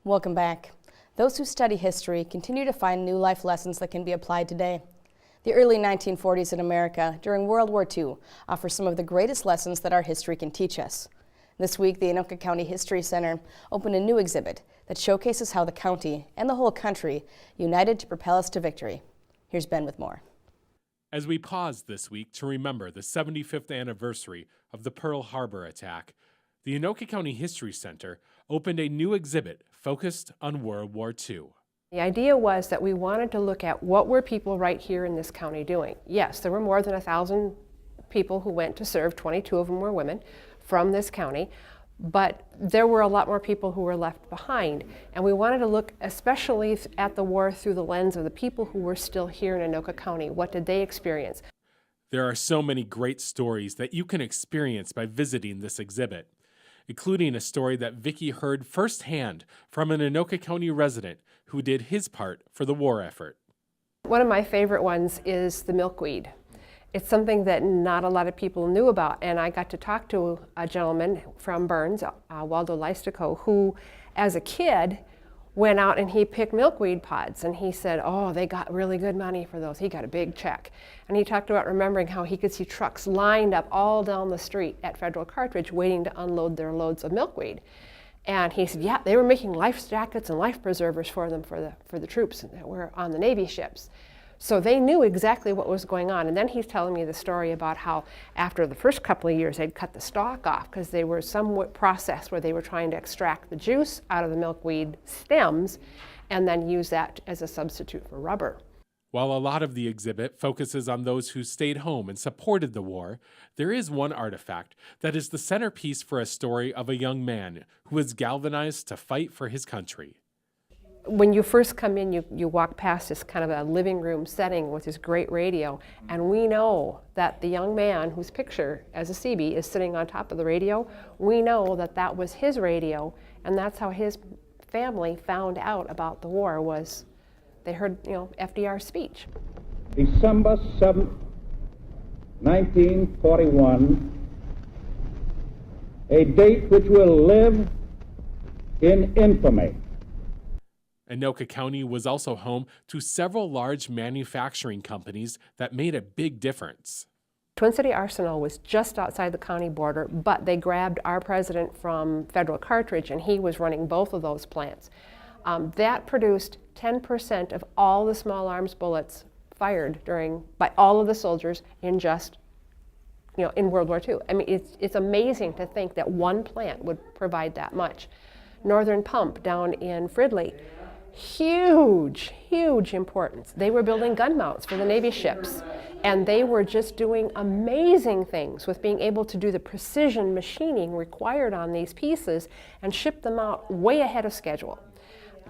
Welcome back. Those who study history continue to find new life lessons that can be applied today. The early 1940s in America during World War II offer some of the greatest lessons that our history can teach us. This week, the Anoka County History Center opened a new exhibit that showcases how the county and the whole country united to propel us to victory. Here's Ben with more. As we pause this week to remember the 75th anniversary of the Pearl Harbor attack, the Anoka County History Center opened a new exhibit focused on World War II. The idea was that we wanted to look at what were people right here in this county doing. Yes, there were more than 1,000 people who went to serve, 22 of them were women, from this county, but there were a lot more people who were left behind. And we wanted to look especially at the war through the lens of the people who were still here in Anoka County. What did they experience? There are so many great stories that you can experience by visiting this exhibit, including a story that Vicki heard firsthand from an Anoka County resident who did his part for the war effort. One of my favorite ones is the milkweed. It's something that not a lot of people knew about, and I got to talk to a gentleman from Burns, Waldo Leistico, who as a kid went out and he picked milkweed pods, and he said, oh, they got really good money for those. He got a big check. And he talked about remembering how he could see trucks lined up all down the street at Federal Cartridge waiting to unload their loads of milkweed. And he said, yeah, they were making life jackets and life preservers for them for the troops that were on the Navy ships. So they knew exactly what was going on. And then he's telling me the story about how after the first couple of years they'd cut the stalk off because they were some process where they were trying to extract the juice out of the milkweed stems and then use that as a substitute for rubber. While a lot of the exhibit focuses on those who stayed home and supported the war, there is one artifact that is the centerpiece for a story of a young man who was galvanized to fight for his country. When you first come in, you walk past this kind of a living room setting with this great radio, and we know that the young man whose picture as a CB is sitting on top of the radio, we know that that was his radio, and that's how his family found out about the war. Was they heard, FDR's speech. December 7th, 1941, a date which will live in infamy. Anoka County was also home to several large manufacturing companies that made a big difference. Twin City Arsenal was just outside the county border, but they grabbed our president from Federal Cartridge, and he was running both of those plants. That produced 10% of all the small arms bullets fired by all of the soldiers in just, in World War II. I mean, it's amazing to think that one plant would provide that much. Northern Pump down in Fridley, huge, huge importance. They were building gun mounts for the Navy ships, and they were just doing amazing things with being able to do the precision machining required on these pieces and ship them out way ahead of schedule.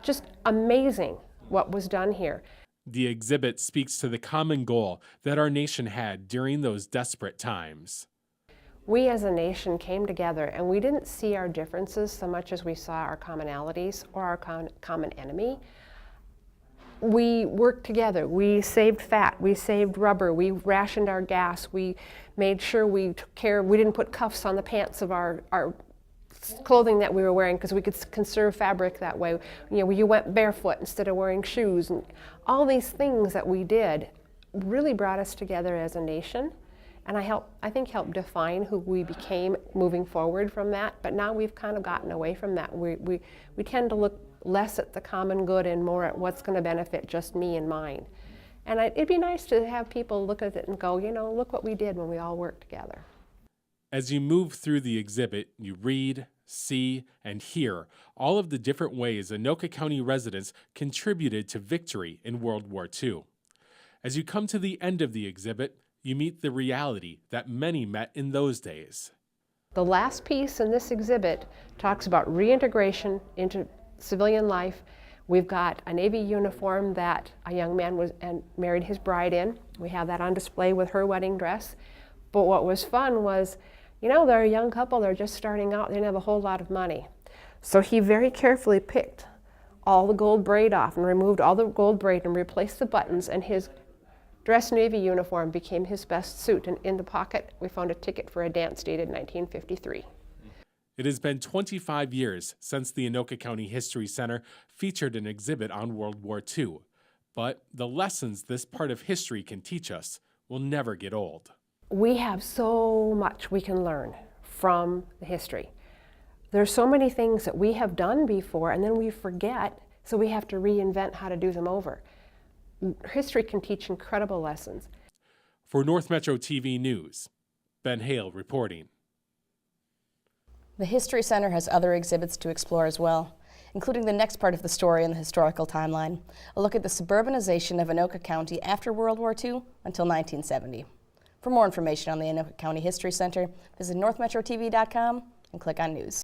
Just amazing what was done here. The exhibit speaks to the common goal that our nation had during those desperate times. We as a nation came together, and we didn't see our differences so much as we saw our commonalities or our common enemy. We worked together. We saved fat. We saved rubber. We rationed our gas. We made sure we took care. We didn't put cuffs on the pants of our clothing that we were wearing because we could conserve fabric that way. You went barefoot instead of wearing shoes. And all these things that we did really brought us together as a nation. And I think helped define who we became moving forward from that. But now we've kind of gotten away from that. We tend to look less at the common good and more at what's going to benefit just me and mine. And it'd be nice to have people look at it and go, look what we did when we all worked together. As you move through the exhibit, you read, see, and hear all of the different ways Anoka County residents contributed to victory in World War II. As you come to the end of the exhibit, you meet the reality that many met in those days. The last piece in this exhibit talks about reintegration into civilian life. We've got a Navy uniform that a young man married his bride in. We have that on display with her wedding dress. But what was fun was, they're a young couple, they're just starting out, they didn't have a whole lot of money. So he very carefully picked all the gold braid off and removed all the gold braid and replaced the buttons, and his dress Navy uniform became his best suit. And in the pocket, we found a ticket for a dance dated 1953. It has been 25 years since the Anoka County History Center featured an exhibit on World War II, but the lessons this part of history can teach us will never get old. We have so much we can learn from the history. There's so many things that we have done before and then we forget, so we have to reinvent how to do them over. History can teach incredible lessons. For North Metro TV News, Ben Hale reporting. The History Center has other exhibits to explore as well, including the next part of the story in the historical timeline, a look at the suburbanization of Anoka County after World War II until 1970. For more information on the Anoka County History Center, visit northmetrotv.com and click on News.